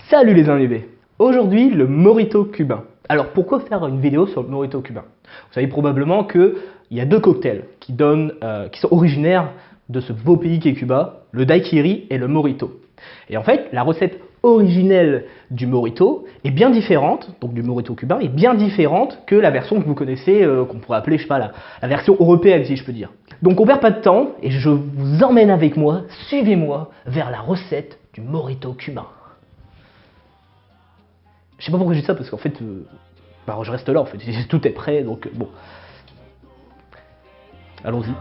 Salut les inhibés. Aujourd'hui, le mojito cubain. Alors pourquoi faire une vidéo sur le mojito cubain? Vous savez probablement qu'il y a deux cocktails qui sont originaires de ce beau pays qui est Cuba, le daiquiri et le mojito. Et en fait, la recette originelle du mojito est bien différente, donc du mojito cubain, est bien différente que la version que vous connaissez, qu'on pourrait appeler, je sais pas, la version européenne si je peux dire. Donc on perd pas de temps et je vous emmène avec moi, suivez-moi vers la recette du mojito cubain. Je sais pas pourquoi je dis ça parce qu'en fait, je reste là en fait, tout est prêt donc bon. Allons-y.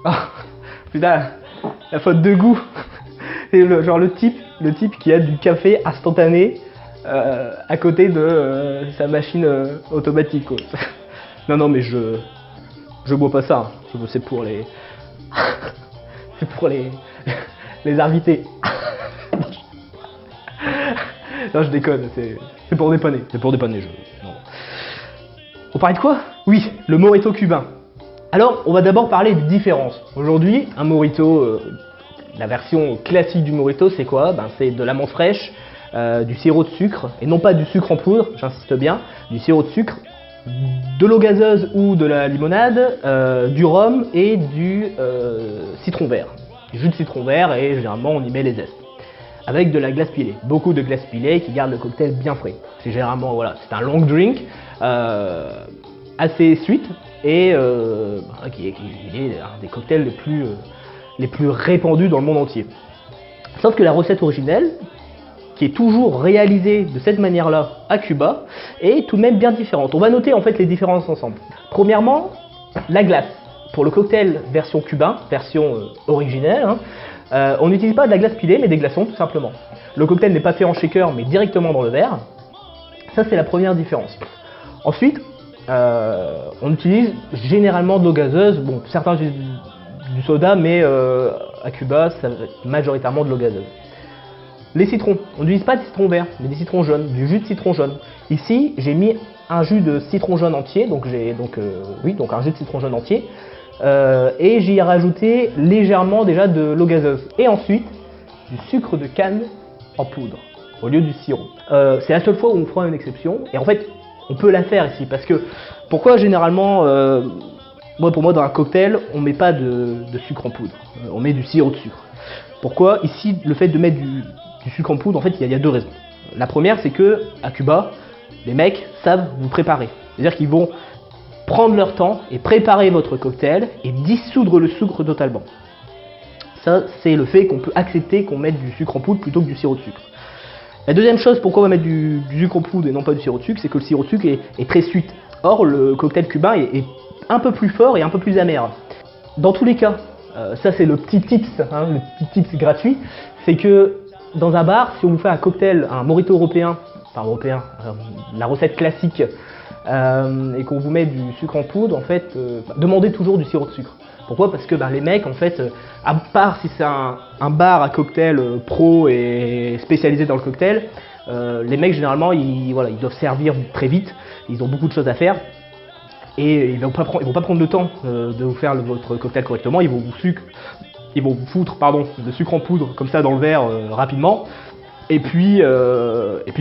Ah, putain, la faute de goût. C'est le type qui a du café instantané à côté de sa machine automatique, quoi. Non, mais je bois pas ça. Hein. C'est pour les c'est pour les invités. Non, je déconne. C'est pour dépanner. C'est pour dépanner. Non. On parlait de quoi? Oui, le mojito cubain. Alors, on va d'abord parler des différences. Aujourd'hui, un mojito, la version classique du mojito, c'est quoi? C'est de la menthe fraîche, du sirop de sucre, et non pas du sucre en poudre, j'insiste bien, du sirop de sucre, de l'eau gazeuse ou de la limonade, du rhum et du citron vert. Du jus de citron vert et généralement on y met les zestes. Avec de la glace pilée, beaucoup de glace pilée qui garde le cocktail bien frais. C'est généralement, voilà, c'est un long drink, assez sweet, et qui est un des cocktails les plus répandus dans le monde entier. Sauf que la recette originelle, qui est toujours réalisée de cette manière-là à Cuba, est tout de même bien différente. On va noter en fait les différences ensemble. Premièrement, la glace. Pour le cocktail version cubain, version originelle, hein, on n'utilise pas de la glace pilée, mais des glaçons tout simplement. Le cocktail n'est pas fait en shaker, mais directement dans le verre. Ça, c'est la première différence. Ensuite, on utilise généralement de l'eau gazeuse. Bon, certains utilisent du soda, mais à Cuba, ça va être majoritairement de l'eau gazeuse. Les citrons, on n'utilise pas de citron vert, mais des citrons jaunes, du jus de citron jaune. Ici, j'ai mis un jus de citron jaune entier, donc un jus de citron jaune entier, et j'y ai rajouté légèrement déjà de l'eau gazeuse. Et ensuite, du sucre de canne en poudre, au lieu du sirop. C'est la seule fois où on fera une exception, et en fait, on peut la faire ici, parce que pourquoi généralement, pour moi dans un cocktail, on met pas de sucre en poudre, on met du sirop de sucre. Pourquoi ici le fait de mettre du sucre en poudre, en fait il y a deux raisons. La première c'est que à Cuba, les mecs savent vous préparer, c'est-à-dire qu'ils vont prendre leur temps et préparer votre cocktail et dissoudre le sucre totalement. Ça c'est le fait qu'on peut accepter qu'on mette du sucre en poudre plutôt que du sirop de sucre. La deuxième chose, pourquoi on va mettre du sucre en poudre et non pas du sirop de sucre, c'est que le sirop de sucre est très sweet. Or, le cocktail cubain est un peu plus fort et un peu plus amer. Dans tous les cas, ça c'est le petit tips, hein, le petit tips gratuit, c'est que dans un bar, si on vous fait un cocktail, un mojito européen, la recette classique, et qu'on vous met du sucre en poudre, en fait, demandez toujours du sirop de sucre. Pourquoi? Parce que les mecs, en fait, à part si c'est un bar à cocktail pro et spécialisé dans le cocktail, les mecs généralement ils doivent servir très vite, ils ont beaucoup de choses à faire et ils vont pas prendre le temps de vous faire votre cocktail correctement, ils vont vous foutre de sucre en poudre comme ça dans le verre rapidement. Et puis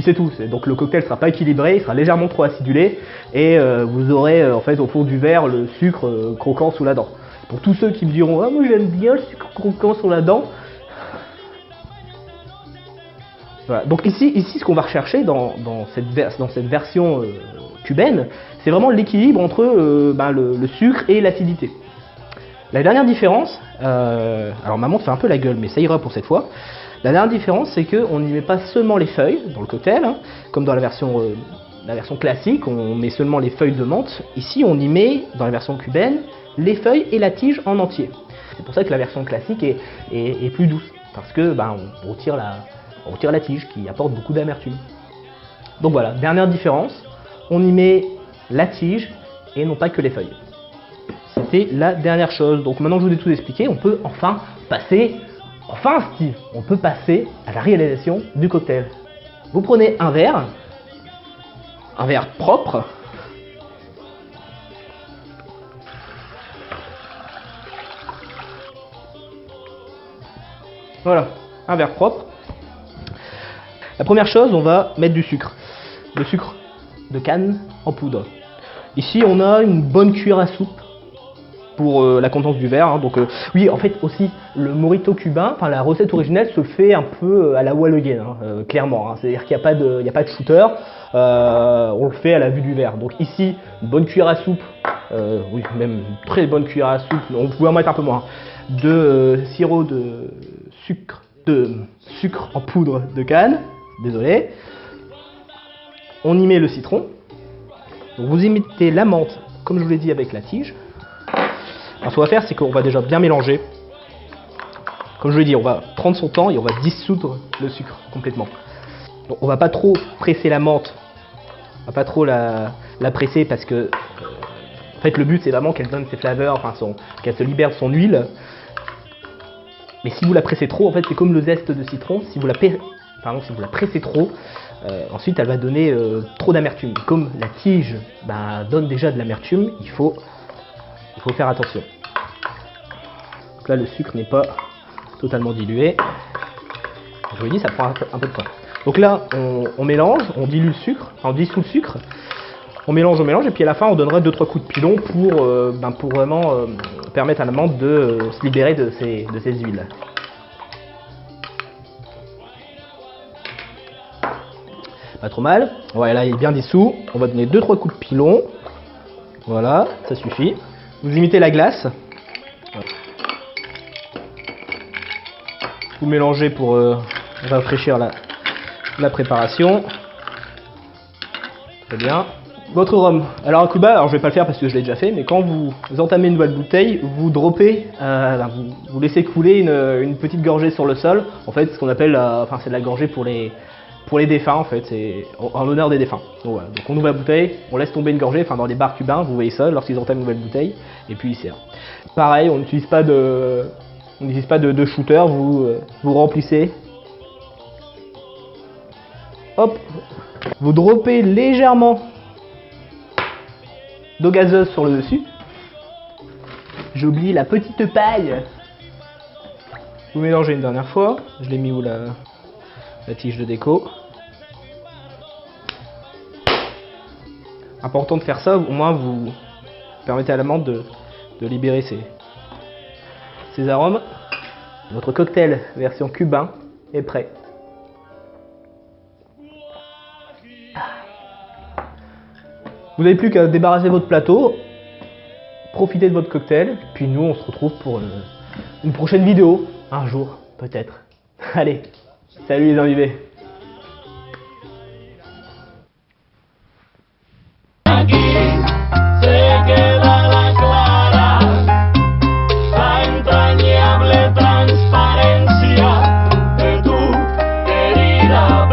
c'est tout. Donc le cocktail sera pas équilibré, il sera légèrement trop acidulé et vous aurez en fait au fond du verre le sucre croquant sous la dent. Pour tous ceux qui me diront ah moi j'aime bien le sucre croquant sur la dent. Voilà. Donc ici ce qu'on va rechercher dans cette version cubaine, c'est vraiment l'équilibre entre le sucre et l'acidité. La dernière différence, alors maman fait un peu la gueule mais ça ira pour cette fois, La dernière différence, c'est qu'on n'y met pas seulement les feuilles dans le cocktail, hein, comme dans la version classique, on met seulement les feuilles de menthe. Ici, on y met, dans la version cubaine, les feuilles et la tige en entier. C'est pour ça que la version classique est plus douce, parce que on retire la tige qui apporte beaucoup d'amertume. Donc voilà, dernière différence, on y met la tige et non pas que les feuilles. C'était la dernière chose. Donc maintenant que je vous ai tout expliqué, on peut enfin passer, Steve, on peut passer à la réalisation du cocktail. Vous prenez un verre propre. Voilà, un verre propre. La première chose, on va mettre du sucre. Le sucre de canne en poudre. Ici, on a une bonne cuillère à soupe pour la contenance du verre. Hein. Donc, oui, en fait, aussi, le mojito cubain, enfin la recette originelle se fait un peu à la wallonienne, hein, clairement. Hein. C'est-à-dire qu'il n'y a pas de shooter. On le fait à la vue du verre. Donc ici, une bonne cuillère à soupe, oui, même une très bonne cuillère à soupe, on pouvait en mettre un peu moins, de sirop de sucre en poudre de canne. Désolé. On y met le citron. Donc vous y mettez la menthe, comme je vous l'ai dit, avec la tige. Alors, ce qu'on va faire, c'est qu'on va déjà bien mélanger. Comme je vous l'ai dit, on va prendre son temps et on va dissoudre le sucre complètement. Donc, on va pas trop presser la menthe. On va pas trop la presser parce que en fait, le but, c'est vraiment qu'elle donne ses flavors, enfin, qu'elle se libère de son huile. Mais si vous la pressez trop, en fait, c'est comme le zeste de citron. Si vous la pressez trop, ensuite, elle va donner trop d'amertume. Comme la tige donne déjà de l'amertume, il faut faire attention. Donc là, le sucre n'est pas totalement dilué. Je vous l'ai dit, ça prend un peu de temps. Donc là, on mélange, on dilue le sucre, enfin, on dissout le sucre. On mélange, et puis à la fin, on donnera 2-3 coups de pilon pour vraiment permettre à la menthe de se libérer de ces huiles. Pas trop mal. Voilà, il est bien dissous. On va donner 2-3 coups de pilon. Voilà, ça suffit. Vous imitez la glace. Vous mélangez pour rafraîchir la préparation. Très bien. Votre rhum. Alors à Cuba, je vais pas le faire parce que je l'ai déjà fait, mais quand vous entamez une nouvelle bouteille, vous droppez, vous laissez couler une petite gorgée sur le sol. En fait, ce qu'on appelle, c'est de la gorgée pour les défunts, en fait, c'est en l'honneur des défunts. Donc, voilà. Donc on ouvre la bouteille, on laisse tomber une gorgée, dans les bars cubains, vous voyez ça, lorsqu'ils entament une nouvelle bouteille, et puis ils servent. Pareil, on n'utilise pas de shooter, vous remplissez. Hop, vous droppez légèrement d'eau gazeuse sur le dessus. J'ai oublié la petite paille. Vous mélangez une dernière fois. Je l'ai mis où la tige de déco. Important de faire ça, au moins vous permettez à la menthe de libérer ses arômes. Votre cocktail version cubain est prêt. Vous n'avez plus qu'à débarrasser votre plateau, profitez de votre cocktail, puis nous on se retrouve pour une prochaine vidéo, un jour peut-être. Allez, salut les invités. Transparencia de tu querida